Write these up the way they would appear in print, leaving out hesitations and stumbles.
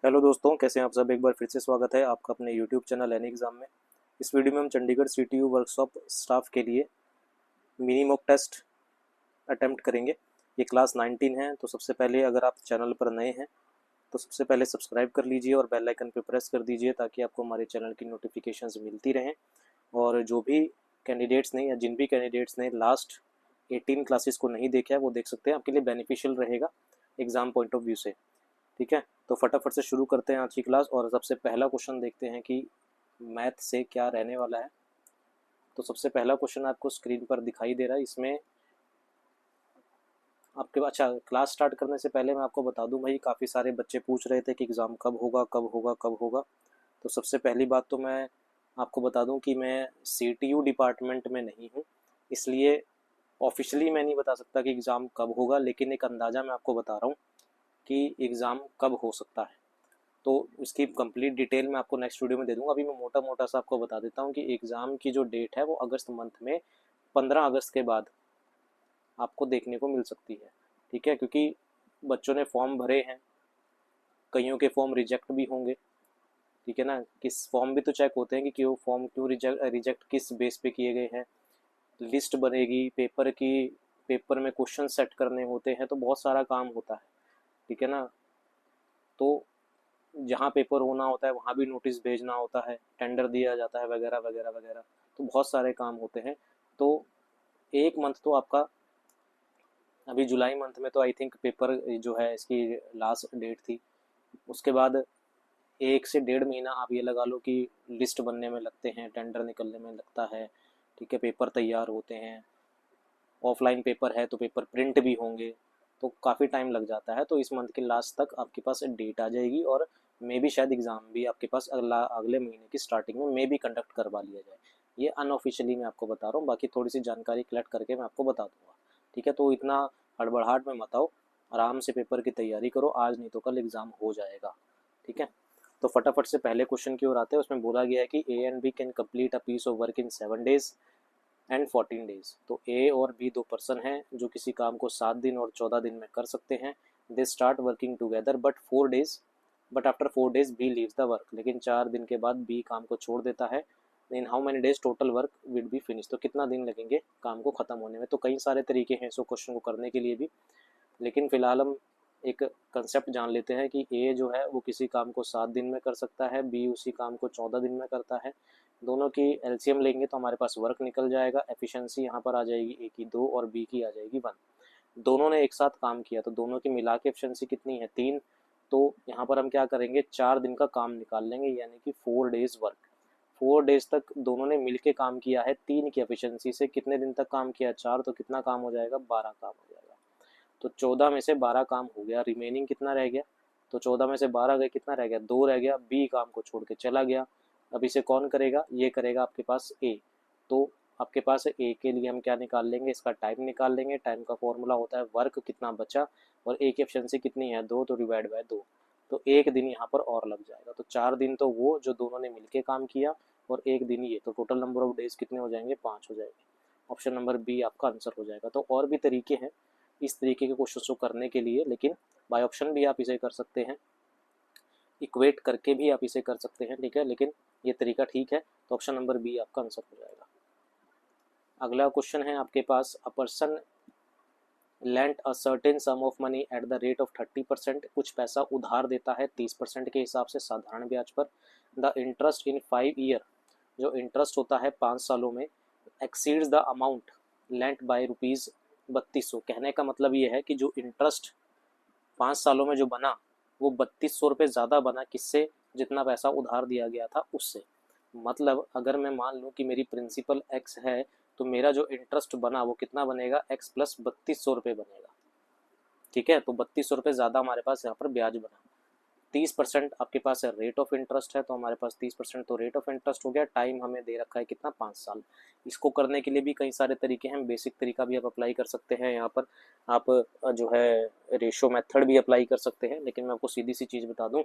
Hello दोस्तों, कैसे हैं आप सब। एक बार फिर से स्वागत है आपका अपने यूट्यूब चैनल एनी एग्ज़ाम में। इस वीडियो में हम चंडीगढ़ सीटीयू वर्कशॉप स्टाफ के लिए मिनी मॉक टेस्ट अटेम्प्ट करेंगे। ये क्लास 19 है। तो सबसे पहले अगर आप चैनल पर नए हैं तो सबसे पहले सब्सक्राइब कर लीजिए और बेल आइकन पर प्रेस कर दीजिए ताकि आपको हमारे चैनल की नोटिफिकेशंस मिलती रहें। और जो भी कैंडिडेट्स ने या जिन भी कैंडिडेट्स ने लास्ट 18 क्लासेस को नहीं देखा है वो देख सकते हैं, आपके लिए बेनिफिशियल रहेगा एग्ज़ाम पॉइंट ऑफ व्यू से। ठीक है, तो फटाफट से शुरू करते हैं आज की क्लास। और सबसे पहला क्वेश्चन देखते हैं कि मैथ से क्या रहने वाला है। तो सबसे पहला क्वेश्चन आपको स्क्रीन पर दिखाई दे रहा है। इसमें आपके अच्छा, क्लास स्टार्ट करने से पहले मैं आपको बता दूं भाई, काफ़ी सारे बच्चे पूछ रहे थे कि एग्ज़ाम कब होगा कब होगा कब होगा। तो सबसे पहली बात तो मैं आपको बता दूं कि मैं सीटीयू डिपार्टमेंट में नहीं हूं, इसलिए ऑफिशियली मैं नहीं बता सकता कि एग्ज़ाम कब होगा, लेकिन एक अंदाज़ा मैं आपको बता रहा हूँ कि एग्ज़ाम कब हो सकता है। तो इसकी कंप्लीट डिटेल मैं आपको नेक्स्ट वीडियो में दे दूंगा। अभी मैं मोटा मोटा सा आपको बता देता हूँ कि एग्ज़ाम की जो डेट है वो अगस्त मंथ में 15 अगस्त के बाद आपको देखने को मिल सकती है। ठीक है, क्योंकि बच्चों ने फॉर्म भरे हैं, कईयों के फॉर्म रिजेक्ट भी होंगे। ठीक है ना, किस फॉर्म भी तो चेक होते हैं कि क्यों फॉर्म क्यों रिजेक्ट किस बेस पे किए गए हैं। लिस्ट बनेगी पेपर की, पेपर में क्वेश्चन सेट करने होते हैं, तो बहुत सारा काम होता है। ठीक है ना, तो जहाँ पेपर होना होता है वहाँ भी नोटिस भेजना होता है, टेंडर दिया जाता है वगैरह वगैरह वगैरह। तो बहुत सारे काम होते हैं। तो एक मंथ तो आपका, अभी जुलाई मंथ में तो आई थिंक पेपर जो है इसकी लास्ट डेट थी। उसके बाद 1 से 1.5 महीना आप ये लगा लो कि लिस्ट बनने में लगते हैं, टेंडर निकलने में लगता है। ठीक है, पेपर तैयार होते हैं, ऑफलाइन पेपर है तो पेपर प्रिंट भी होंगे, तो काफ़ी टाइम लग जाता है। तो इस मंथ के लास्ट तक आपके पास डेट आ जाएगी और मे भी शायद एग्ज़ाम भी आपके पास अगले महीने की स्टार्टिंग में मे भी कंडक्ट करवा लिया जाए। ये अनऑफिशियली मैं आपको बता रहा हूँ, बाकी थोड़ी सी जानकारी कलेक्ट करके मैं आपको बता दूंगा। ठीक है, तो इतना हड़बड़ाहट में मत आओ, आराम से पेपर की तैयारी करो, आज नहीं तो कल एग्ज़ाम हो जाएगा। ठीक है, तो फटाफट से पहले क्वेश्चन की ओर आते हैं। उसमें बोला गया है कि A and B can complete a piece of work in 7 days and 14 days। तो ए और बी दो पर्सन हैं जो किसी काम को 7 दिन और 14 दिन में कर सकते हैं। They start working together but after 4 days B leaves the work. लेकिन 4 दिन के बाद बी काम को छोड़ देता है। In how many days total work will be finish. तो कितना दिन लगेंगे काम को ख़त्म होने में। तो कई सारे तरीके हैं इसको क्वेश्चन को करने के लिए भी, लेकिन फिलहाल हम एक कंसेप्ट जान लेते हैं कि ए जो है वो किसी काम को 7 दिन में कर सकता है, बी उसी काम को 14 दिन में करता है। दोनों की एलसीएम लेंगे तो हमारे पास वर्क निकल जाएगा। एफिशिएंसी यहाँ पर आ जाएगी ए की 2 और बी की आ जाएगी 1। दोनों ने एक साथ काम किया तो दोनों की मिला के एफिशिएंसी कितनी है 3। तो यहाँ पर हम क्या करेंगे, 4 दिन का काम निकाल लेंगे, यानी कि 4 days वर्क। 4 days तक दोनों ने मिलके काम किया है 3 की एफिशिएंसी से। कितने दिन तक काम किया 4, तो कितना काम हो जाएगा 12 काम हो जाएगा। तो 14 में से 12 काम हो गया, रिमेनिंग कितना रह गया। तो 14 में से 12 गए, कितना रह गया 2 रह गया। बी काम को छोड़ के चला गया। अब इसे कौन करेगा, ये करेगा आपके पास ए। तो आपके पास ए के लिए हम क्या निकाल लेंगे, इसका टाइम निकाल लेंगे। टाइम का फॉर्मूला होता है वर्क कितना बचा, और ए की एफिशिएंसी कितनी है 2, तो डिवाइड बाय 2। तो 1 दिन यहाँ पर और लग जाएगा। तो 4 दिन तो वो जो दोनों ने मिलके काम किया और 1 दिन ये, तो टोटल नंबर ऑफ डेज कितने हो जाएंगे 5 हो जाएंगे। ऑप्शन नंबर बी आपका आंसर हो जाएगा। तो और भी तरीके हैं इस तरीके के क्वेश्चन को करने के लिए, लेकिन बाय ऑप्शन भी आप इसे कर सकते हैं, इक्वेट करके भी आप इसे कर सकते हैं। ठीक है, लेकिन ये तरीका ठीक है। तो ऑप्शन नंबर बी आपका आंसर हो जाएगा। अगला क्वेश्चन है आपके पास, a person lent a certain sum of money at the rate of 30%। कुछ पैसा उधार देता है 30% के हिसाब से साधारण ब्याज पर। द इंटरेस्ट इन 5 ईयर, जो इंटरेस्ट होता है 5 सालों में, exceeds the amount lent by rupees 3200। कहने का मतलब ये है कि जो इंटरेस्ट 5 सालों में जो बना वो 3200 रुपये ज़्यादा बना, किससे, जितना पैसा उधार दिया गया था उससे। मतलब अगर मैं मान लूँ कि मेरी प्रिंसिपल एक्स है, तो मेरा जो इंटरेस्ट बना वो कितना बनेगा, एक्स प्लस 3200 रुपये बनेगा। ठीक है, तो 3200 रुपये ज़्यादा हमारे पास यहाँ पर ब्याज बना। 30% आपके पास है रेट ऑफ इंटरेस्ट है, तो हमारे पास 30% तो रेट ऑफ इंटरेस्ट हो गया। टाइम हमें दे रखा है कितना 5 साल। इसको करने के लिए भी कई सारे तरीके हैं, बेसिक तरीका भी आप अप्लाई कर सकते हैं। यहाँ पर आप जो है रेशो मेथड भी अप्लाई कर सकते हैं, लेकिन मैं आपको सीधी सी चीज़ बता दूँ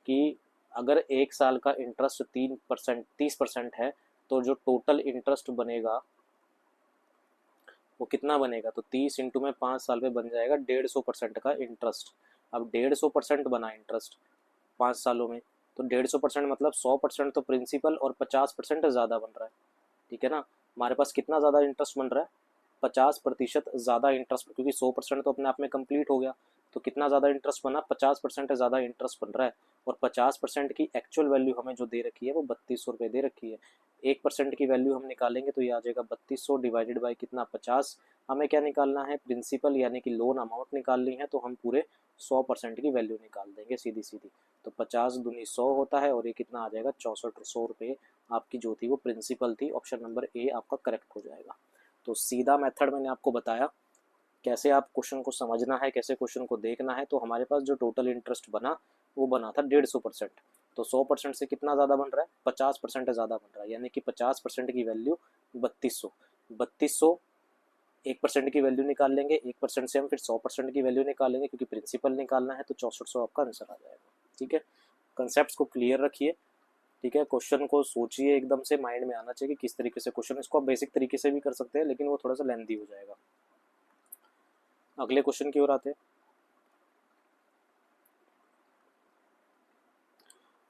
कि अगर 1 साल का इंटरेस्ट 3% 30% है, तो जो टोटल इंटरेस्ट बनेगा वो कितना बनेगा, तो 30 इंटू में 5 साल पे बन जाएगा 150% का इंटरेस्ट। अब 150% बना इंटरेस्ट, 5 सालों में, तो 150% मतलब 100% तो प्रिंसिपल और 50% ज़्यादा बन रहा है, ठीक है ना। हमारे पास कितना ज़्यादा इंटरेस्ट बन रहा है, 50% ज़्यादा इंटरेस्ट, क्योंकि 100% तो अपने आप में कंप्लीट हो गया, तो कितना ज़्यादा इंटरेस्ट बना, 50% ज़्यादा इंटरेस्ट बन रहा है। और 50% की एक्चुअल वैल्यू हमें जो दे रखी है वो 3200 दे रखी है। 1% की वैल्यू हम निकालेंगे तो ये आ जाएगा 3200 डिवाइडेड बाई कितना, 50। हमें क्या निकालना है, प्रिंसिपल यानी कि लोन अमाउंट निकालनी है, तो हम पूरे 100% की वैल्यू निकाल देंगे सीधी सीधी। तो 50 दूनी 100 होता है, और ये कितना आ जाएगा, 6400 रुपये आपकी जो थी वो प्रिंसिपल थी। ऑप्शन नंबर ए आपका करेक्ट हो जाएगा। तो सीधा मेथड मैंने आपको बताया कैसे आप क्वेश्चन को समझना है, कैसे क्वेश्चन को देखना है। तो हमारे पास जो टोटल इंटरेस्ट बना वो बना था 150%, तो 100% से कितना ज़्यादा बन रहा है, 50% ज़्यादा बन रहा है, यानी कि 50% की वैल्यू 3200। 3200 1% की वैल्यू निकाल लेंगे, 1% से हम फिर 100% की वैल्यू निकालेंगे, क्योंकि प्रिंसिपल निकालना है, तो 6400 आपका आंसर आ जाएगा। ठीक है, कंसेप्ट को क्लियर रखिए। ठीक है, क्वेश्चन को सोचिए, एकदम से माइंड में आना चाहिए कि किस तरीके से क्वेश्चन, इसको आप बेसिक तरीके से भी कर सकते हैं, लेकिन वो थोड़ा सा लेंथी हो जाएगा। अगले क्वेश्चन की ओर आते हैं।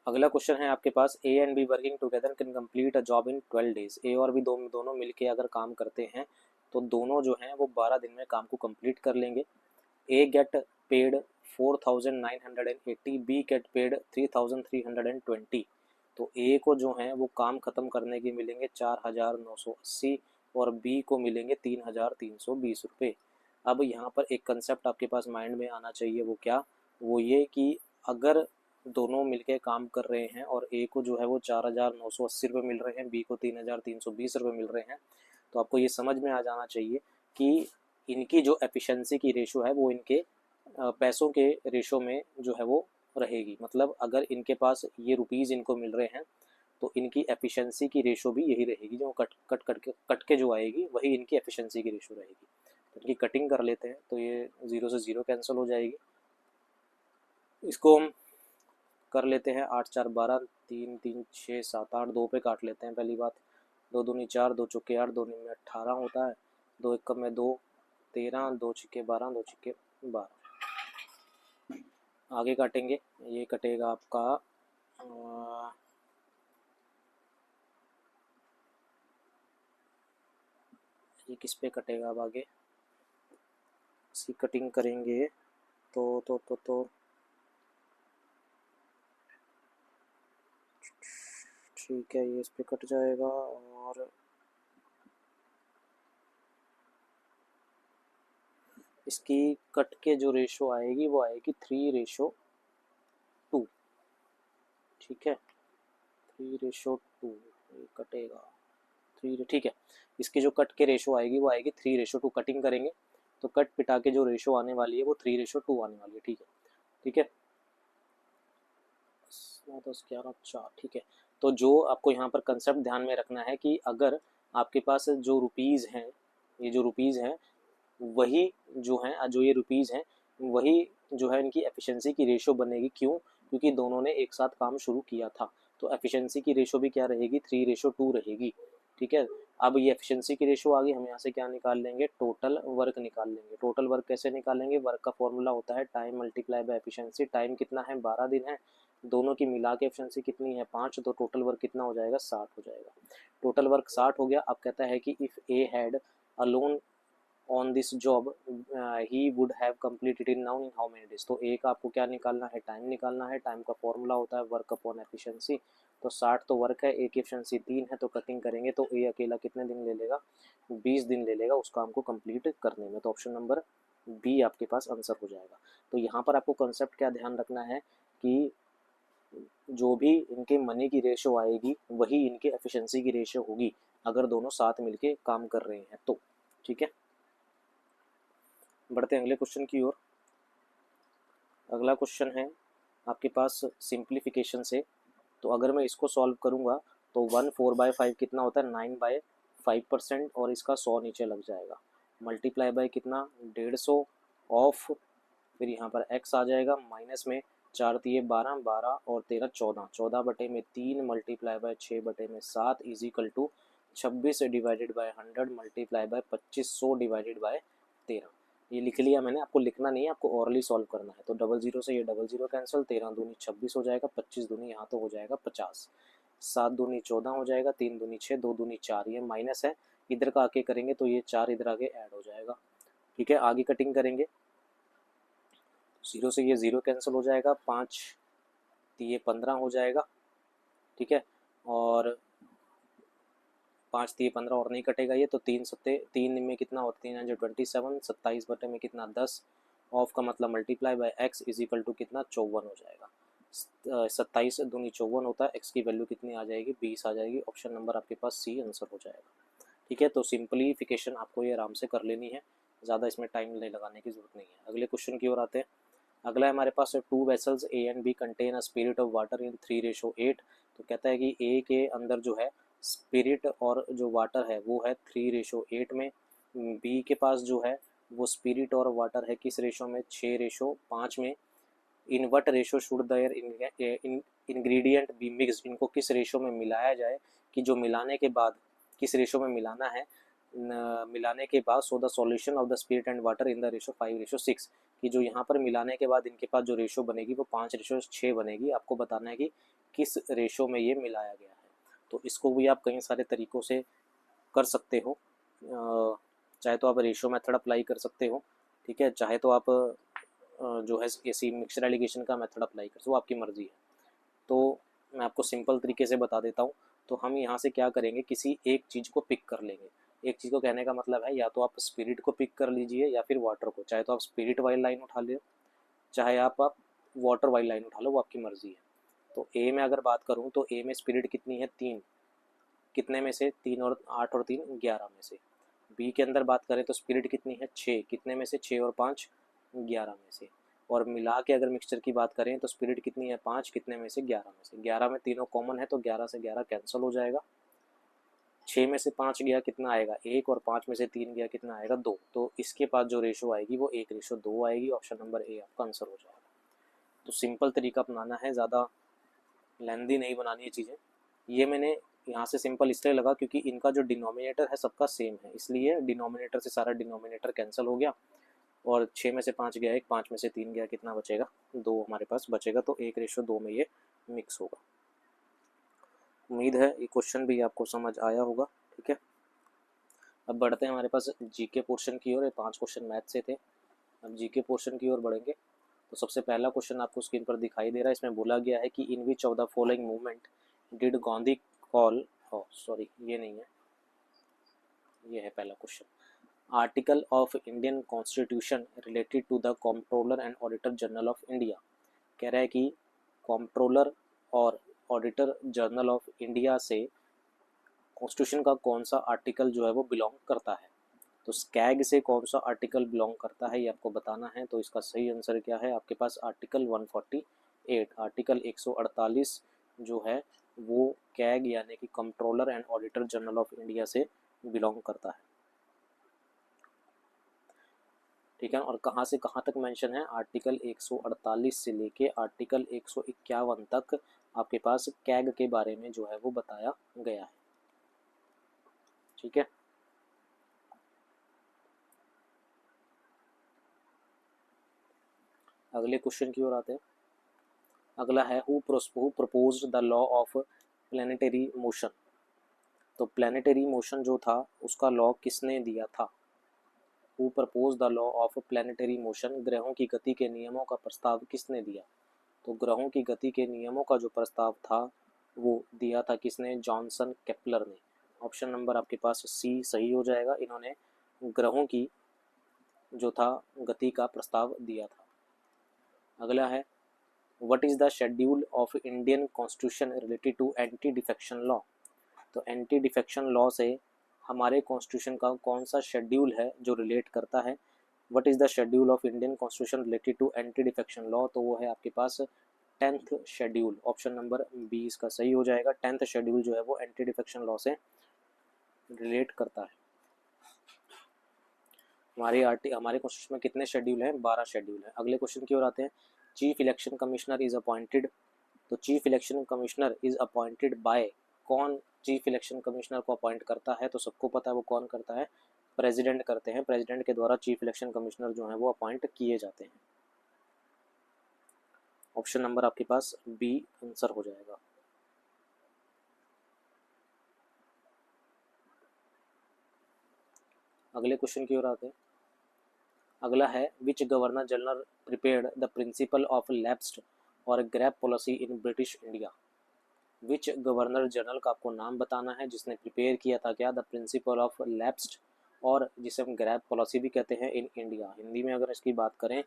अगला क्वेश्चन है आपके पास, A and B working together can complete a job in 12 days. A और बी दोनों मिलके अगर काम करते हैं तो दोनों जो हैं वो 12 दिन में काम को कंप्लीट कर लेंगे। A get paid 4980, B get paid 3320। तो ए को जो है वो काम ख़त्म करने के मिलेंगे 4980, और बी को मिलेंगे 3320 रुपये। अब यहाँ पर एक कंसेप्ट आपके पास माइंड में आना चाहिए, वो क्या, वो ये कि अगर दोनों मिलके काम कर रहे हैं और ए को जो है वो 4980 रुपये मिल रहे हैं, बी को 3320 रुपये मिल रहे हैं, तो आपको ये समझ में आ जाना चाहिए कि इनकी जो एफिशिएंसी की रेशो है वो इनके पैसों के रेशो में जो है वो रहेगी। मतलब अगर इनके पास ये रुपीज़ इनको मिल रहे हैं तो इनकी एफिशिएंसी की रेशो भी यही रहेगी, जो कट के जो आएगी वही इनकी एफिशिएंसी की रेशो रहेगी। तो इनकी कटिंग कर लेते हैं, तो ये 0 से 0 कैंसिल हो जाएगी। इसको हम कर लेते हैं, 8 4 12, 3 3 6 7 8, 2 पे काट लेते हैं। पहली बात, 2 दूनी 4, 2 चौके 8, 2 में 18 होता है, 2 एक में 2 13, 2 छिक्के 12, 2 छिक्के 12। आगे काटेंगे, ये कटेगा आपका ये किस पे कटेगा, अब आगे इसकी कटिंग करेंगे तो ठीक है, ये इस पे कट जाएगा। और इसकी कट के जो रेशो आएगी वो आएगी 3:2। ठीक है, 3:2 कटेगा 3, ठीक है। इसकी जो कट के रेशो आएगी वो आएगी 3:2। कटिंग करेंगे तो कट पिटा के जो रेशो आने वाली है वो 3:2 आने वाली है। ठीक है, ठीक है, 9 10 11 4। ठीक है, तो जो आपको यहाँ पर कंसेप्ट ध्यान में रखना है कि अगर आपके पास जो रुपीज़ हैं, ये जो रुपीज़ हैं वही जो हैं, जो ये रुपीज़ हैं वही जो है इनकी एफिशिएंसी की रेशो बनेगी। क्यों, क्योंकि दोनों ने एक साथ काम शुरू किया था, तो एफिशिएंसी की रेशो भी क्या रहेगी, 3:2 रहेगी। ठीक है, अब ये एफिशिएंसी की रेशो आ गई, हम यहाँ से क्या निकाल लेंगे, टोटल वर्क निकाल लेंगे। टोटल वर्क कैसे निकालेंगे, वर्क का फॉर्मूला होता है time multiply by efficiency. Time कितना है, 12 दिन है, दोनों की मिला के एफिशिएंसी कितनी है, 5, तो टोटल वर्क कितना हो जाएगा, 60 हो जाएगा। टोटल वर्क 60 हो गया। अब कहता है कि if A had alone on this job he would have completed in now in how many days. तो ए का आपको क्या निकालना है, टाइम निकालना है। टाइम का फॉर्मूला होता है वर्क अपॉन एफिशिएंसी। तो 60 तो वर्क है, ए की एफिशिएंसी 3 है, तो कटिंग करेंगे तो ए अकेला कितने दिन ले लेगा, 20 दिन ले लेगा उस काम को कंप्लीट करने में। तो ऑप्शन नंबर बी आपके पास आंसर हो जाएगा। तो यहाँ पर आपको कंसेप्ट क्या ध्यान रखना है कि जो भी इनके मनी की रेशो आएगी वही इनके एफिशिएंसी की रेशो होगी, अगर दोनों साथ मिलके काम कर रहे हैं तो। ठीक है, बढ़ते हैं अगले क्वेश्चन की ओर। अगला क्वेश्चन है आपके पास सिंप्लीफिकेशन से। तो अगर मैं इसको सॉल्व करूंगा तो 1 4/5 कितना होता है, 9/5%, और इसका 100 नीचे लग जाएगा। मल्टीप्लाई बाय कितना, 150 ऑफ, फिर यहाँ पर x आ जाएगा, माइनस में 4 तिये 12, 12 और 13 14, 14/3 multiply by 6/7 is equal to 26 divided by 100 multiply by 2500 divided by 13। ये लिख लिया मैंने, आपको लिखना नहीं है, आपको ओरली सॉल्व करना है। तो 00 से ये 00 कैंसिल, 13 दूनी 26 हो जाएगा, 25 दूनी यहाँ तो हो जाएगा 50, 7 दूनी 14 हो जाएगा, 3 दूनी 6, 2 दूनी 4, ये माइनस है, इधर का आके करेंगे तो ये 4 इधर आगे ऐड हो जाएगा। ठीक है, आगे कटिंग करेंगे, 0 से ये 0 कैंसिल हो जाएगा, 5 ये 15 हो जाएगा। ठीक है, और 5 3 15 और नहीं कटेगा ये, तो 3 सत्ते 3 में कितना होता है, 3 27, 27 बटे में कितना 10, ऑफ का मतलब multiply by x is equal to कितना 54 हो जाएगा। 27 दूनी 54 होता है, एक्स की वैल्यू कितनी आ जाएगी 20 आ जाएगी। ऑप्शन नंबर आपके पास सी आंसर हो जाएगा। ठीक है, तो सिंपलीफिकेशन आपको ये आराम से कर लेनी है, ज़्यादा इसमें टाइम नहीं लगाने की जरूरत नहीं है। अगले क्वेश्चन की ओर आते हैं। अगला हमारे पास है 2 vessels A and B contain a spirit of water in 3:8। तो कहता है कि ए के अंदर जो है स्पिरिट और जो वाटर है वो है 3:8 में, बी के पास जो है वो स्पिरिट और वाटर है किस रेशो में, 6:5 में। In what ratio should their ingredient be mix, इनको किस रेशो में मिलाया जाए, कि जो मिलाने के बाद किस रेशो में मिलाना है, मिलाने के बाद so the solution of the spirit and water in the ratio 5:6, कि जो यहाँ पर मिलाने के बाद इनके पास जो रेशो बनेगी वो 5:6 बनेगी। आपको बताना है कि किस रेशो में ये मिलाया गया है। तो इसको भी आप कई सारे तरीक़ों से कर सकते हो, चाहे तो आप रेशो मेथड अप्लाई कर सकते हो, ठीक है, चाहे तो आप जो है ऐसी मिक्सचर एलिगेशन का मेथड अप्लाई कर सकते हो, आपकी मर्ज़ी है। तो मैं आपको सिंपल तरीके से बता देता हूँ। तो हम यहाँ से क्या करेंगे, किसी एक चीज़ को पिक कर लेंगे। एक चीज़ को कहने का मतलब है या तो आप स्पिरिट को पिक कर लीजिए या फिर वाटर को, चाहे तो आप स्पिरिट वाली लाइन उठा लो, चाहे आप वाटर वाली लाइन उठा लो, वो आपकी मर्ज़ी है। तो ए में अगर बात करूँ तो ए में स्पिरिट कितनी है 3, कितने में से 3 और 8 और 3 11 में से। बी के अंदर बात करें तो स्पिरिट कितनी है 6, कितने में से 6 और 5 11 में से। और मिला के अगर मिक्सचर की बात करें तो स्पिरिट कितनी है 5, कितने में से 11 में से। 11 में तीनों कॉमन है तो 11 से 11 कैंसिल हो जाएगा। 6 में से 5 गया कितना आएगा 1, और 5 में से 3 गया कितना आएगा 2। तो इसके पास जो रेशो आएगी वो 1:2 आएगी। ऑप्शन नंबर ए आपका आंसर हो जाएगा। तो सिंपल तरीका अपनाना है, ज़्यादा लेंदी नहीं बनानी है चीज़ें। ये मैंने यहाँ से सिंपल इसलिए लगा क्योंकि इनका जो डिनोमिनेटर है सबका सेम है, इसलिए डिनोमिनेटर से सारा डिनोमिनेटर कैंसिल हो गया। और 6 में से 5 गया 1, 5 में से 3 गया कितना बचेगा 2 हमारे पास बचेगा। तो 1:2 में ये मिक्स होगा। उम्मीद है ये क्वेश्चन भी आपको समझ आया होगा। ठीक है, अब बढ़ते हैं हमारे पास जीके पोर्शन की ओर। 5 क्वेश्चन मैथ से थे, अब जीके पोर्शन की ओर बढ़ेंगे। तो सबसे पहला क्वेश्चन आपको स्क्रीन पर दिखाई दे रहा है। इसमें बोला गया है कि in which of the following movement did Gandhi call, sorry ये नहीं है, ये है पहला question. Article of Indian constitution related to the controller and auditor general of India. कह रहा है कि कंट्रोलर और ऑडिटर जनरल ऑफ इंडिया से कॉन्स्टिट्यूशन का कौन सा आर्टिकल जो है वो बिलोंग करता है। तो स्कैग से कौन सा आर्टिकल बिलोंग करता है ये आपको बताना है। तो इसका सही आंसर क्या है, आपके पास आर्टिकल 148, आर्टिकल 148 जो है वो कैग यानी कि controller and auditor general of India से बिलोंग करता है। ठीक है, और कहाँ से कहाँ तक मेंशन है, आर्टिकल 148 से लेके आर्टिकल 151 तक आपके पास कैग के बारे में जो है वो बताया गया है। ठीक है, अगले क्वेश्चन की ओर आते हैं। अगला है who proposed the law of planetary motion. तो प्लैनेटरी मोशन जो था उसका लॉ किसने दिया था। Who propose the law of planetary motion, ग्रहों की गति के नियमों का प्रस्ताव किसने दिया। तो ग्रहों की गति के नियमों का जो प्रस्ताव था वो दिया था किसने, जॉनसन केपलर ने। ऑप्शन नंबर आपके पास सी सही हो जाएगा। इन्होंने ग्रहों की जो था गति का प्रस्ताव दिया था। अगला है what is the schedule of Indian constitution related to anti defection law. तो एंटी डिफेक्शन लॉ से हमारे कॉन्स्टिट्यूशन का कौन सा शेड्यूल है जो रिलेट करता है। What is the schedule of Indian constitution related to anti defection law, तो वो है आपके पास 10th schedule. Option number B इसका सही हो जाएगा। 10th शेड्यूल जो है वो एंटी डिफेक्शन लॉ से रिलेट करता है। हमारे कॉन्स्टिट्यूशन में कितने शेड्यूल हैं, 12 शेड्यूल है। अगले क्वेश्चन की ओर आते हैं। Chief election commissioner is appointed. तो chief election commissioner is appointed by, कौन चीफ इलेक्शन कमिश्नर को अपॉइंट करता है। तो सबको पता है वो कौन करता है, प्रेसिडेंट करते हैं, प्रेसिडेंट के द्वारा चीफ इलेक्शन कमिश्नर जो है वो अपॉइंट किए जाते हैं। ऑप्शन नंबर आपके पास बी आंसर हो जाएगा। अगले क्वेश्चन की ओर आते हैं। अगला है which governor general prepared the principle of lapsed और grab policy in British India. Which governor general का आपको नाम बताना है जिसने प्रिपेयर किया था क्या, द प्रिंसिपल ऑफ लैप्स्ड और जिसे हम ग्रैप पॉलिसी भी कहते हैं इन इंडिया। हिंदी में अगर इसकी बात करें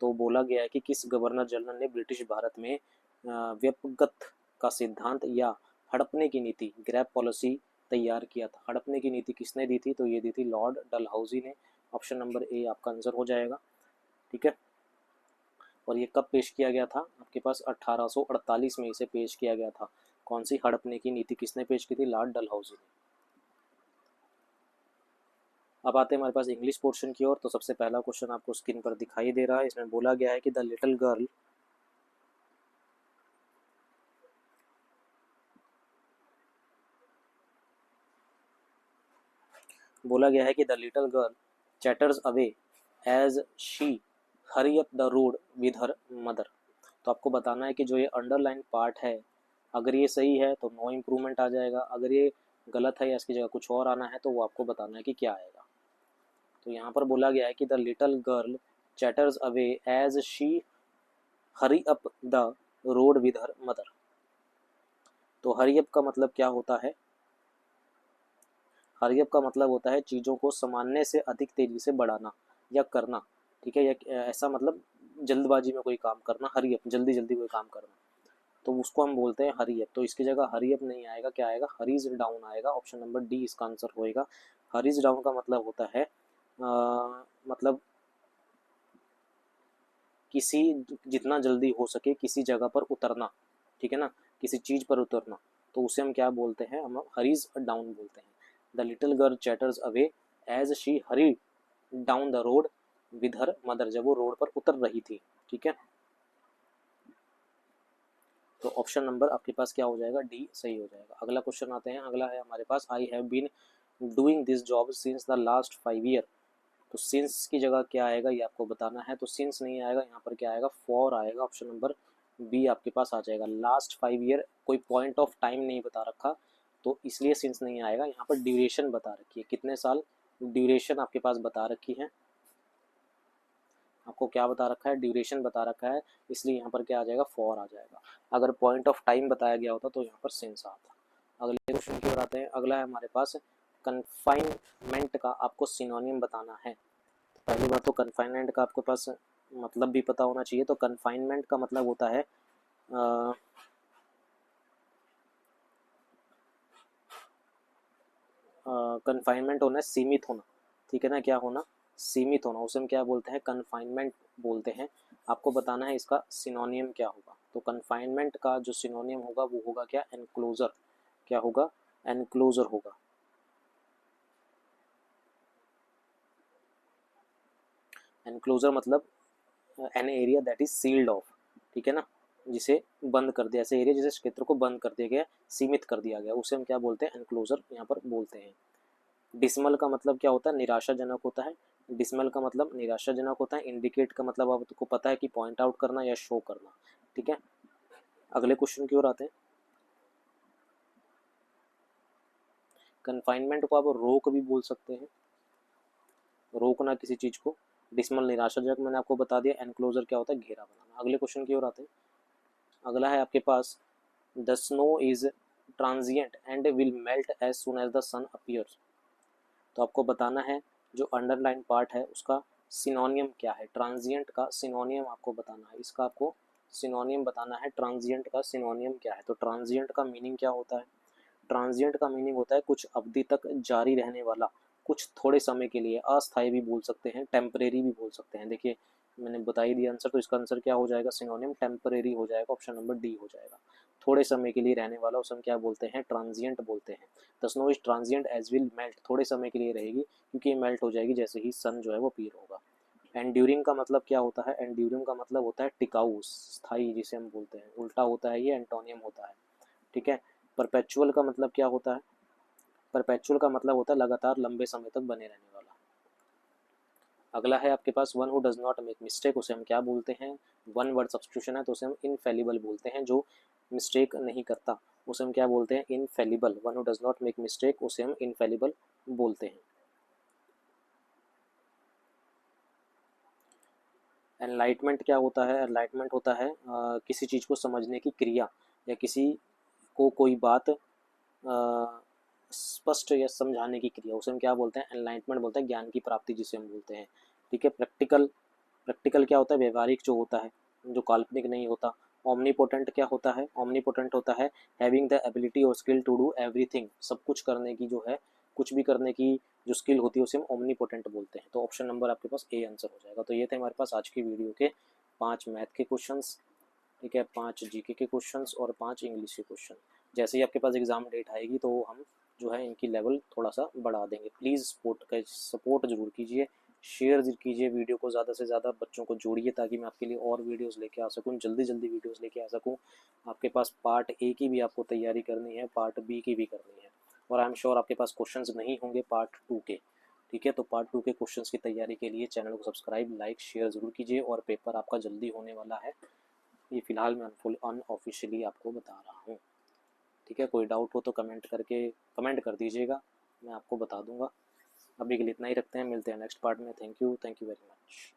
तो बोला गया है कि किस गवर्नर जनरल ने ब्रिटिश भारत में व्युत्पत्ति का सिद्धांत या हड़पने की नीति ग्रैप पॉलिसी तैयार किया था। हड़पने की नीति किसने दी थी, तो ये दी थी लॉर्ड डलहौजी ने। ऑप्शन नंबर ए आपका आंसर हो जाएगा। ठीक है, और ये कब पेश किया गया था आपके पास, 1848 में इसे पेश किया गया था। कौन सी हड़पने की नीति किसने पेश की थी, लॉर्ड डलहौजी ने। अब आते हैं हमारे पास इंग्लिश पोर्शन की ओर। तो सबसे पहला क्वेश्चन आपको स्क्रीन पर दिखाई दे रहा है। इसमें बोला गया है कि the little girl the little girl chatters away as she hurry up the road with her mother. तो आपको बताना है कि जो ये अंडरलाइन पार्ट है, अगर ये सही है तो नो इम्प्रूवमेंट आ जाएगा, अगर ये गलत है या इसकी जगह कुछ और आना है तो वो आपको बताना है कि क्या आएगा। तो यहाँ पर बोला गया है कि the little girl chatters away as she hurry up the road with her mother. तो हरी अप का मतलब क्या होता है, हरी अप का मतलब होता है चीज़ों को सामान्य से अधिक तेजी से बढ़ाना या करना। ठीक है, या ऐसा मतलब जल्दबाजी में कोई काम करना, हरी अप जल्दी जल्दी कोई काम करना, तो उसको हम बोलते हैं हरी अप। तो इसकी जगह हरी अप नहीं आएगा, क्या आएगा, हरीज डाउन आएगा। ऑप्शन नंबर डी इसका आंसर होएगा। हरीज डाउन का मतलब होता है मतलब किसी जितना जल्दी हो सके किसी जगह पर उतरना। ठीक है ना, किसी चीज़ पर उतरना, तो उसे हम क्या बोलते हैं, हम हरीज डाउन बोलते हैं। The little girl chatters away as she hurry down the road with her mother, जब वो रोड पर उतर रही थी। ठीक है, तो ऑप्शन नंबर आपके पास क्या हो जाएगा, डी सही हो जाएगा। अगला क्वेश्चन आते हैं। अगला है हमारे पास I have been doing this job since the last 5 year. तो सिंस की जगह क्या आएगा ये आपको बताना है। तो सिंस नहीं आएगा, यहाँ पर क्या आएगा, फॉर आएगा। ऑप्शन नंबर बी आपके पास आ जाएगा। लास्ट 5 ईयर कोई पॉइंट ऑफ टाइम नहीं बता रखा, तो इसलिए सिंस नहीं आएगा। यहाँ पर ड्यूरेशन बता रखी है, कितने साल ड्यूरेशन आपके पास बता रखी है। आपको क्या बता रखा है, ड्यूरेशन बता रखा है, इसलिए यहाँ पर क्या आ जाएगा, फॉर आ जाएगा। अगर पॉइंट ऑफ टाइम बताया गया होता तो यहाँ पर सिंस आता। अगले क्वेश्चन की ओर आते हैं। अगला है हमारे पास कन्फाइनमेंट का आपको सिनोनिम बताना है। पहली बात तो कन्फाइनमेंट का आपके पास मतलब भी पता होना चाहिए। तो कन्फाइनमेंट का मतलब होता है कन्फाइनमेंट होना है सीमित होना। ठीक है ना, क्या होना, सीमित होना, उसे हम क्या बोलते हैं, कन्फाइनमेंट बोलते हैं। आपको बताना है इसका सिनोनियम क्या होगा। तो कन्फाइनमेंट का जो सिनोनियम होगा वो होगा क्या, एनक्लोजर। क्या होगा, एनक्लोजर होगा। एनक्लोजर मतलब an area that is sealed off. ठीक है ना, जिसे बंद कर दिया, ऐसे एरिया जिसे क्षेत्र को बंद कर दिया गया, सीमित कर दिया गया, उसे हम क्या बोलते हैं, एनक्लोजर यहाँ पर बोलते हैं। डिसमल का मतलब क्या होता है, निराशाजनक होता है। डिसमल का मतलब निराशाजनक होता है। इंडिकेट का मतलब आपको पता है कि पॉइंट आउट करना या शो करना। ठीक है, अगले क्वेश्चन की ओर आते हैं। कन्फाइनमेंट को आप रोक भी बोल सकते हैं, रोकना किसी चीज को। डिसमल निराशाजनक मैंने आपको बता दिया। एनक्लोजर क्या होता है, घेरा बनाना। अगले क्वेश्चन की ओर आते हैं। अगला है आपके पास the snow is transient and will melt as soon as the sun appears. तो आपको बताना है जो अंडरलाइन पार्ट है उसका सिनोनियम क्या है। ट्रांजिएंट का सिनोनियम आपको बताना है, इसका आपको सिनोनियम बताना है। ट्रांजिएंट का सिनोनियम क्या है। तो ट्रांजिएंट का मीनिंग क्या होता है, ट्रांजिएंट का मीनिंग होता है कुछ अवधि तक जारी रहने वाला, कुछ थोड़े समय के लिए, अस्थायी भी बोल सकते हैं, टेम्परेरी भी बोल सकते हैं। देखिए मैंने बता ही दिया आंसर, तो इसका आंसर क्या हो जाएगा, सिनोनियम टेम्परेरी हो जाएगा। ऑप्शन नंबर डी हो जाएगा। थोड़े समय के लिए रहने वाला उसे हम क्या बोलते हैं, ट्रांजिएंट बोलते हैं। The snow is transient as will melt, थोड़े समय के लिए रहेगी क्योंकि ये मेल्ट हो जाएगी जैसे ही सन जो है वो पीर होगा। एंड्यूरिंग का मतलब क्या होता है, एंड्यूरिंग का मतलब होता है टिकाऊ, स्थायी, जिसे हम बोलते हैं। उल्टा होता है ये, एंटोनियम होता है। ठीक है, परपेचुअल का मतलब क्या होता है, परपेचुअल का मतलब होता है लगातार लंबे समय तक बने रहने वाला। अगला है आपके पास one who does not make mistake, उसे हम क्या बोलते हैं, वन वर्ड सब्स्टिट्यूशन है तो उसे हम इनफेलिबल बोलते हैं, जो मिस्टेक नहीं करता उसे हम क्या बोलते हैं, infallible. One who does not make mistake उसे हम इनफेलिबल बोलते हैं। एनलाइटमेंट क्या होता है, एनलाइटमेंट होता है किसी चीज़ को समझने की क्रिया, या किसी को कोई बात स्पष्ट या समझाने की क्रिया, उसे हम क्या बोलते हैं, एनलाइटमेंट बोलते हैं, ज्ञान की प्राप्ति जिसे हम बोलते हैं। ठीक है। प्रैक्टिकल, प्रैक्टिकल क्या होता है, व्यवहारिक जो होता है, जो काल्पनिक नहीं होता। ओमनीपोटेंट क्या होता है, ओमनीपोटेंट होता है हैविंग द एबिलिटी और स्किल टू डू एवरीथिंग, सब कुछ करने की जो है, कुछ भी करने की जो स्किल होती है उसे हम ओमनीपोटेंट बोलते हैं। तो ऑप्शन नंबर आपके पास ए आंसर हो जाएगा। तो ये थे हमारे पास आज की वीडियो के 5 मैथ के क्वेश्चंस, ठीक है, 5 जीके के क्वेश्चंस और 5 इंग्लिश के क्वेश्चन। जैसे ही आपके पास एग्जाम डेट आएगी तो हम जो है इनकी लेवल थोड़ा सा बढ़ा देंगे। प्लीज़ सपोर्ट जरूर कीजिए, शेयर कीजिए वीडियो को, ज़्यादा से ज़्यादा बच्चों को जोड़िए ताकि मैं आपके लिए और वीडियोस लेके आ सकूँ, जल्दी जल्दी वीडियोस लेके आ सकूँ। आपके पास पार्ट ए की भी आपको तैयारी करनी है, पार्ट बी की भी करनी है, और आई एम श्योर आपके पास क्वेश्चंस नहीं होंगे पार्ट 2 के। ठीक है, तो पार्ट 2 के क्वेश्चंस की तैयारी के लिए चैनल को सब्सक्राइब, लाइक, शेयर ज़रूर कीजिए, और पेपर आपका जल्दी होने वाला है, ये फ़िलहाल मैं अनऑफिशियली आपको बता रहा हूँ। ठीक है, कोई डाउट हो तो कमेंट कर दीजिएगा, मैं आपको बता दूंगा। अभी के लिए इतना ही रखते हैं, मिलते हैं नेक्स्ट पार्ट में। Thank you very much.